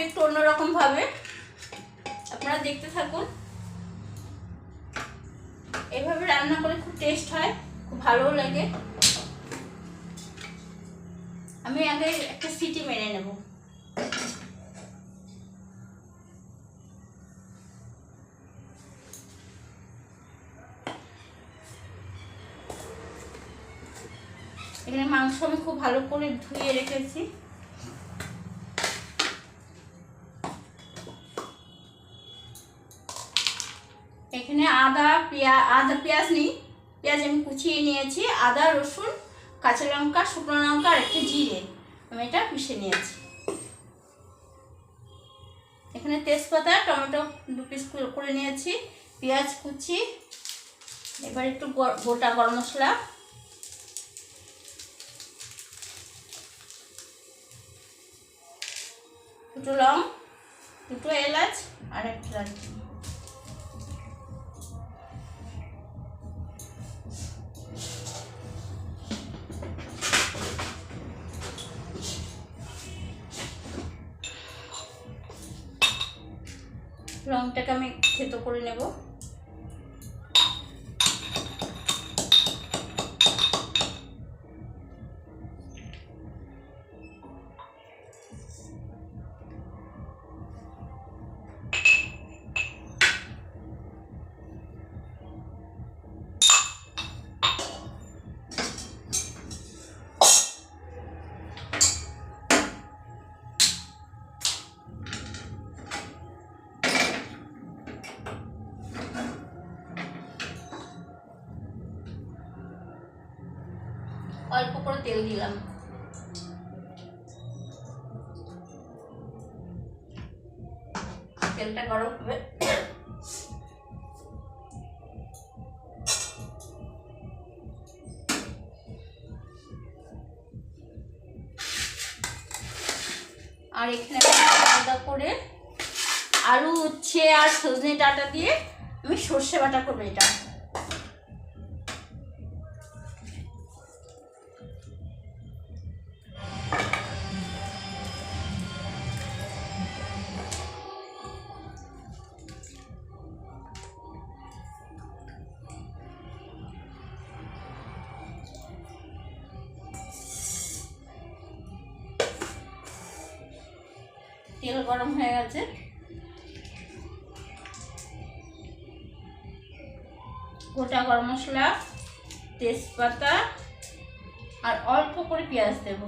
একটু অন্যরকম ভাবে, আপনারা দেখতে থাকুন। এভাবে রান্না করে খুব টেস্ট হয়, খুব ভালোও লাগে। আমি আগে একটা সিটি মেরে নেব। এখানে মাংস আমি খুব ভালো করে ধুয়ে রেখেছি। এখানে আদা পেঁয়াজ নেই, পেঁয়াজ আমি কুচিয়ে নিয়েছি। আদা, রসুন, কাঁচা লঙ্কা, শুকনো লঙ্কা আর একটু জিরে আমি এটা পিষে নিয়েছি। এখানে তেজপাতা, টমেটো 2 পিস করে নিয়েছি, পেঁয়াজ কুচি, এবার একটু গোটা গরম মশলা, দুটো লং, দুটো এলাচ আর একটা দারচিনি। লংটাকে আমি থেতো করে নেব। অল্প করে তেল দিলাম। তেলটা গরম হবে। আর এখানে আলাদা করে আলু, উচ্ছে আর সজনে ডাঁটা দিয়ে আমি সর্ষে বাটা করবো। এটা তেল গরম হয়ে গেছে, গোটা গরম মশলা, তেজপাতা আর অল্প করে পেঁয়াজ দেব।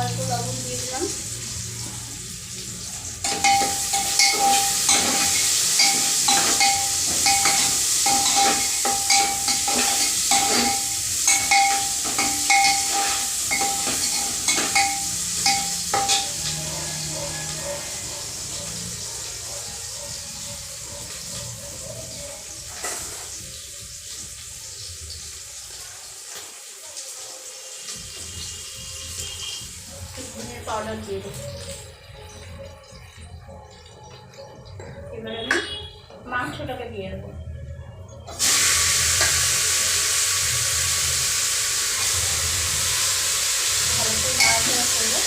অল্প লবণ দিয়ে দিলাম। ধনের পাউডার দিয়ে দেবো। এবার আমি মাংসটাকে দিয়ে দেবো। ভালো করে নাড়াচাড়া করবো।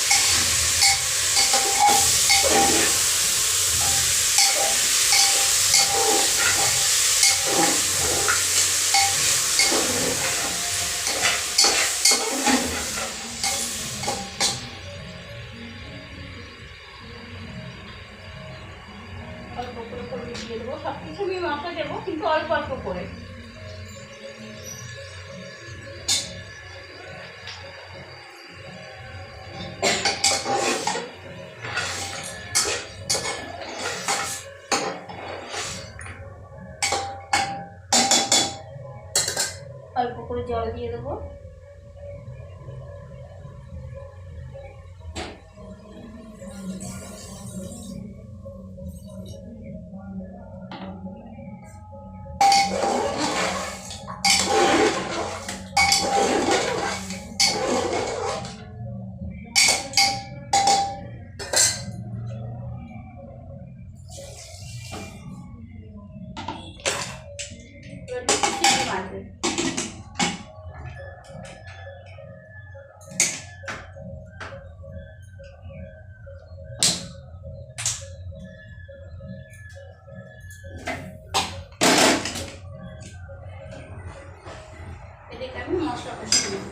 অল্প করে হলুদ দিয়ে দেবো। সব কিছু আমি মাখা দেবো, কিন্তু অল্প অল্প করে। অল্প করে জল দিয়ে দেবো। লাগবে। এদিকে আমি মশলা কষিয়ে নেব।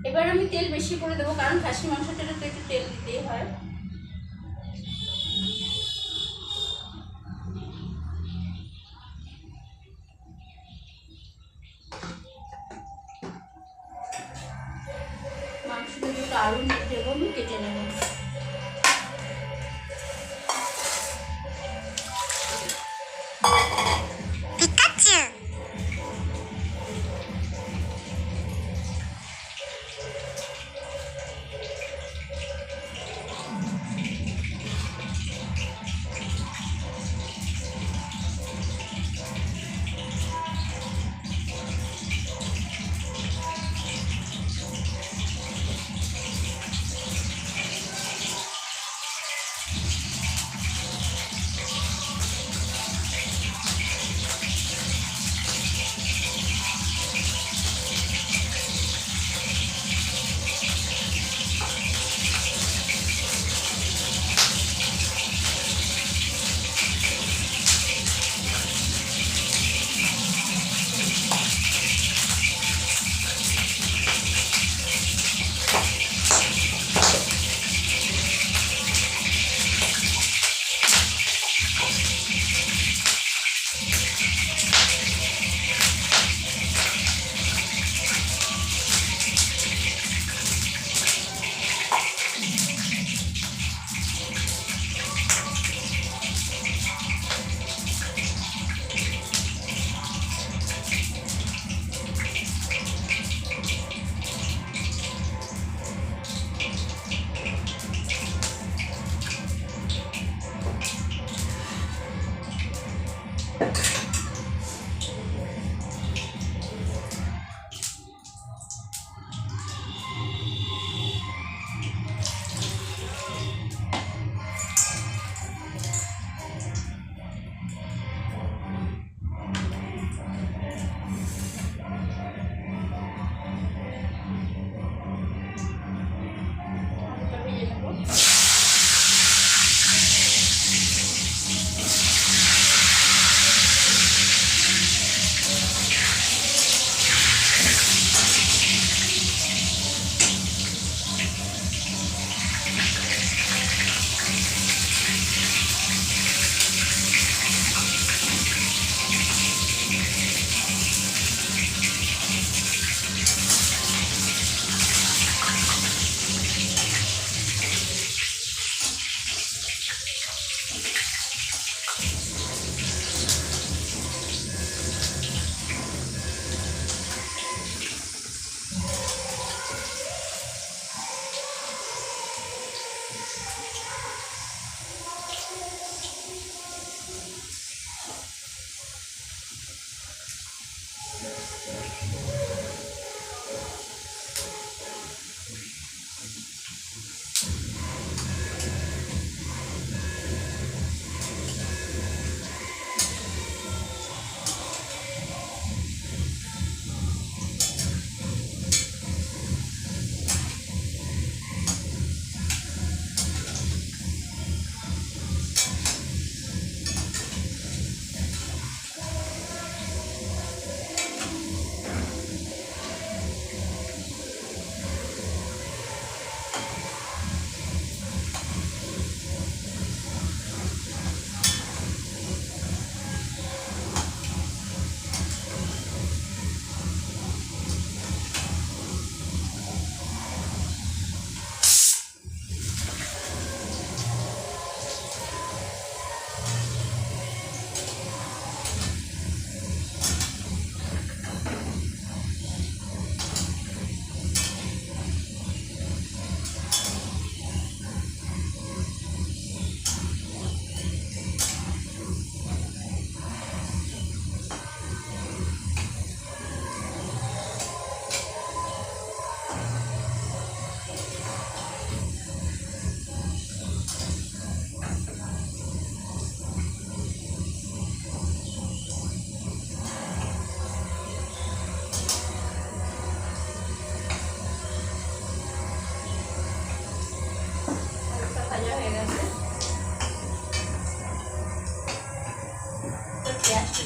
এবার আমি তেল বেশি করে দেবো, কারণ খাসি মাংসটা তো একটু তেল দিতেই হয়। মাংসটা একটু আলু দেবো, আমি কেটে নেব।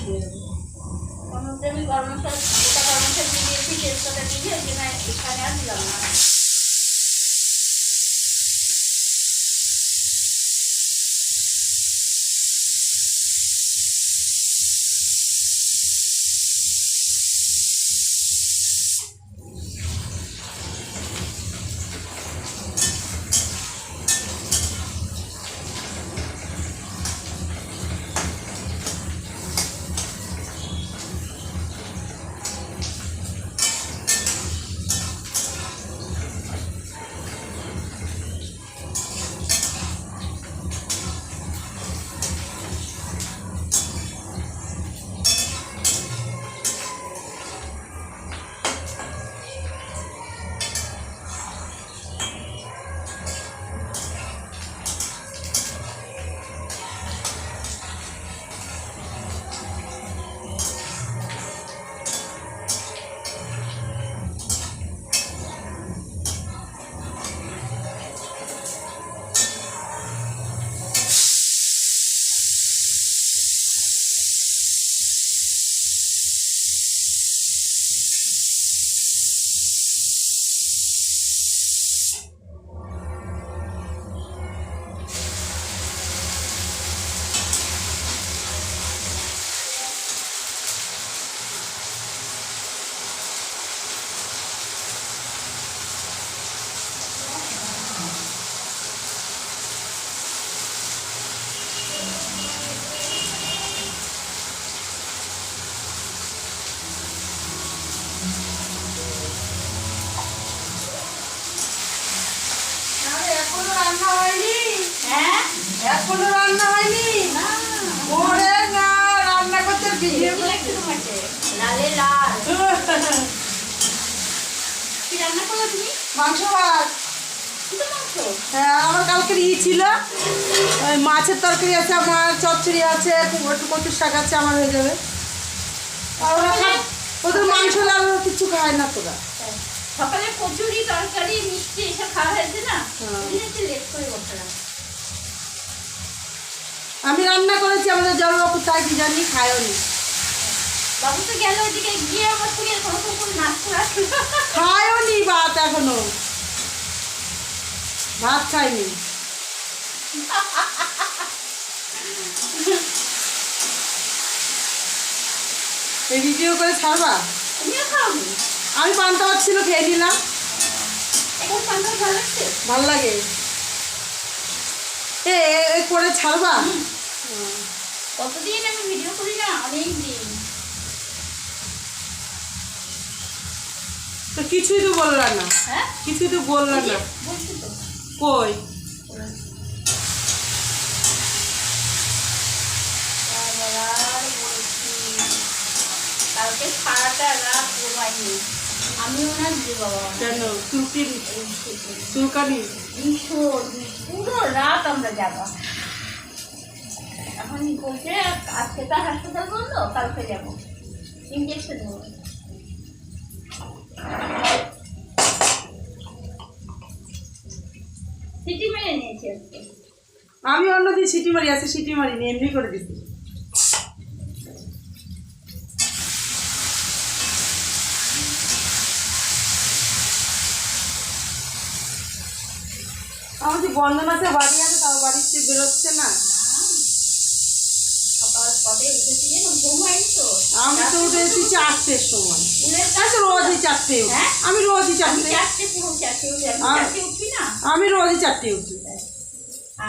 দিয়ে দেবো। ওর মধ্যে আমি গরম মশলা, গোটা গরম মশলা দিয়ে দিয়েছি, তেজপাতা দিয়ে, ওই জন্য এখানে আর দিলাম না। হ্যাঁ, এখনো রান্না হয়নি? ওরে না, রান্না করতে ভিডিও একটু তোমাকে লালে লাল। কি রান্না করলো তুমি? মাংস ভাত। কি তো মাংস? হ্যাঁ, আমার কালকে ছিল ওই মাছের তরকারি আছে, আমার চচ্চড়ি আছে, একটু কচুর শাক আছে, আমার হয়ে যাবে। আর ওদের মাংস লাল কিছু খায় না তোরা। সকালে কচুরি, তরকারি, মিষ্টি এসব খাওয়া হয়েছে না, একটু লেট করে বসলাম। আমি রান্না করেছি, আমাদের জলবাবু তাই কি জানি খায়ও নি। বাবু তো গেল ওইদিকে, গিয়ে আমার থেকে কোনো নাচ করে আসলো। খায়ও নি ভাত, এখনো ভাত খাইনি। এই ভিডিও করে ছাড়বা? তুমিও খাওনি? আমি পান্তা ভাত ছিল, খেয়ে নিলাম। এখন পান্তা ভালো লাগছে? ভাল লাগে। এ করে ছাড়বা? কতদিন আমি ভিডিও করি না, অনেক দিন। তো কিছুই তো বললা না। হ্যাঁ, কিছুই তো বললা না। বলছি তো। কই? কালকে সারাটা রাত ঘুমাইনি, আমিও না যে বাবা। কেন? চুলকানি? ভীষণ, পুরো রাত আমরা যাবো। এখন বলছে আজকে তো হাসপাতাল বন্ধ, কালকে যাবো, ইঞ্জেকশন নেবো। সিটি মেরে নিয়েছি আজকে। আমি অন্যদিন সিটি মারি, আছে সিটি মারিনি, এমনি করে দিচ্ছি। আমার যে বন্ধন আছে, বাড়ি আছে, তাও বাড়িতে বেরোচ্ছে না। সকাল কবে উঠেছি যেন, ঘুম হয়নি তো। আমি তো উঠেছি 4টের সময়। আচ্ছা, রোজই 4টে উঠি। আমি রোজই 4টে। পুরো 4টে উঠে, আমি 4টে উঠি না। আমি রোজই 4টে উঠি।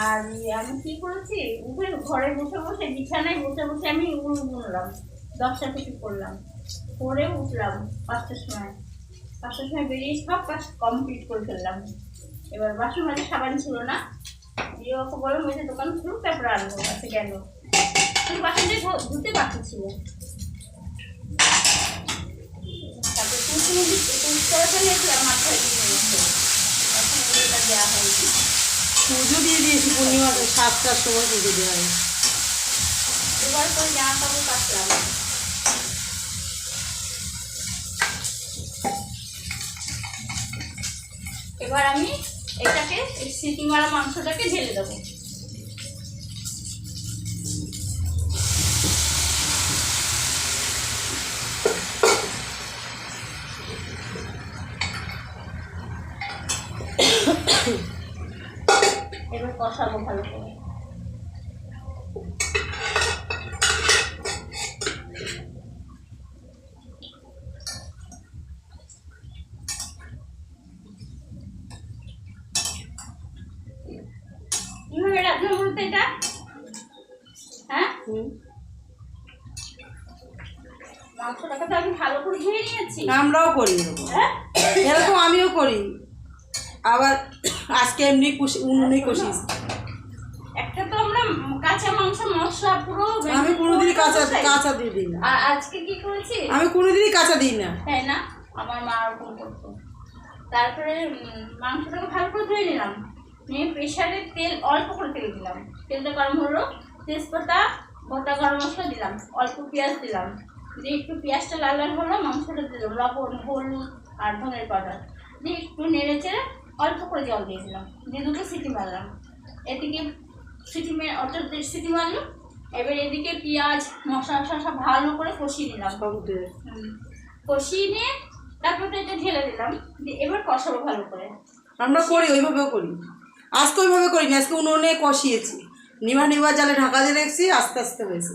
আর আমি কি করেছি, উঠে ঘরে বসে বসে, বিছানায় বসে বসে আমি উল বুনলাম। 10টা থেকে করলাম, করে উঠলাম 5টার সময়। 5টার সময় বেরিয়ে সব কাজ কমপ্লিট করে ফেললাম। এবার বাসন মাঝে সাবান ছিল না, দিয়ে ওকে বললাম ওই যে দোকান খুলুক, তারপর আনবো। আছে গেল, বাসনটা ধুতে বাকি ছিল। তারপর কুচুনি করে ফেলেছিলাম, মাথায় দিয়ে নিয়েছে, এখন এটা দেওয়া হয়েছে। পুজো দিয়ে দিয়েছি পূর্ণিমা, 7টার সময় পুজো দেওয়া হয়। এবার করে জামা কাপড় কাটলাম। এবার আমি এটাকে, এই সিটি মারা মাংসটাকে ঢেলে দেবো। এবার কষাবো ভালো করে। কিভাবে রান্না বলতে এটা? হ্যাঁ, মাংসটাকে তো আমি ভালো করে ধুয়ে নিয়েছি। আমরাও করি এরকম। হ্যাঁ, এরকম আমিও করি, আবার আজকে এমনি উনুনে কষিস। একটা তো আমরা কাঁচা মাংস মশলা পুরো আমি কোনোদিনই কাঁচা কাঁচা দিয়ে দিই না। আর আজকে কি করেছি? আমি কোনোদিনই কাঁচা দিই না। তাই না, আমার মা ওরকম করতো। তারপরে মাংসটাকে ভালো করে ধুয়ে নিলাম, নিয়ে প্রেশারে তেল অল্প করে তেল দিলাম, তেলটা গরম হলো, তেজপাতা, গোটা গরম মশলা দিলাম, অল্প পেঁয়াজ দিলাম, দিয়ে একটু পেঁয়াজটা লাল লাল হলো, মাংসটা দিলাম, লবণ, হলুদ আর ধনের পাউডার দিয়ে একটু নেড়ে চেড়ে অল্প করে জল দিয়ে দিলাম, দিয়ে দুটো সিটি মারলাম। এদিকে সিটি মারলো। এবার এদিকে পেঁয়াজ মশলা সব ভালো করে কষিয়ে নিলাম, কষিয়ে নিয়ে তারপর তো এটা ঢেলে দিলাম, দিয়ে এবার কষাবো ভালো করে। আমরা করি, ওইভাবেও করি। আজকে ওইভাবে করিনি, আজকে উনুনে কষিয়েছি, নিভা জালে ঢাকা দিয়ে রেখেছি, আস্তে আস্তে হয়েছে।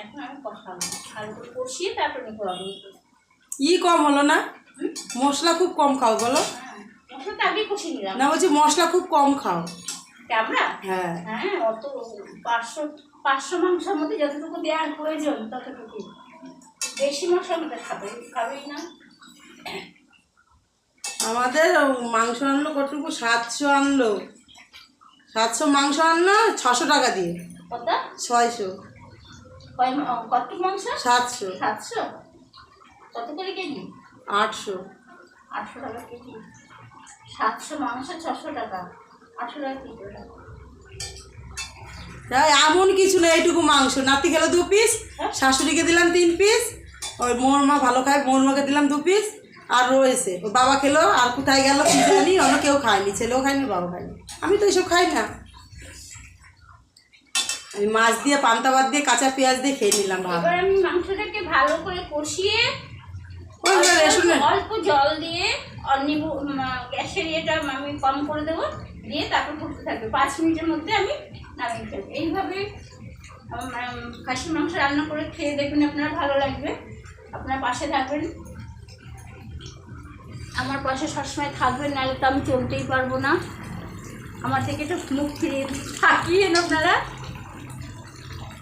এখন আমি কষাবো ভালো করে, কষিয়ে তারপর করাবো। কম হলো না? মশলা খুব কম খাও বলো। মশলাটা আগে কষিয়ে নিলাম না, বলছি মশলা খুব কম খাও। আমরা হ্যাঁ হ্যাঁ, অত 500 মাংসের মধ্যে যতটুকু দেওয়ার প্রয়োজন ততটুকু, বেশি মশলার মধ্যে খাবেই না। আমাদের মাংস আনলো কতটুকু, 700 আনলো, 700 মাংস আনলো 600 টাকা দিয়ে। কত? 600। কত মাংস? 700। 700? কত করে কেজি? 800। 800 টাকা কেজি। 700 মাংস 600 টাকা, 800 টাকা কি করে? তাই এমন কিছু না, এইটুকু মাংস নাতি খেলো 2 পিস, শাশুড়িকে দিলাম 3 পিস, ওই মোর মা ভালো খায়, মোর মাকে দিলাম 2 পিস, আর রয়েছে ওর বাবা খেলো, আর কোথায় গেল কি জানি, অন্য কেউ খায়নি, ছেলেও খায়নি, বাবা খায়নি। আমি তো এইসব খাই না, আমি মাছ দিয়ে, পান্তা ভাত দিয়ে, কাঁচা পেঁয়াজ দিয়ে খেয়ে নিলাম ভাত। এবার আমি মাংসটাকে ভালো করে কষিয়ে অল্প জল দিয়ে নিবু, গ্যাসের ইয়েটা আমি কম করে দেবো, দিয়ে তারপর ফুটতে থাকবে। 5 মিনিটের মধ্যে আমি নামিয়ে ফেলবো। এইভাবে খাসির মাংস রান্না করে খেয়ে দেখবেন, আপনার ভালো লাগবে। আপনার পাশে থাকবেন, আমার পাশে সবসময় থাকবেন, নাহলে তো আমি চলতেই পারবো না। আমার থেকে একটু মুখ ফিরিয়ে থাকিয়েন আপনারা।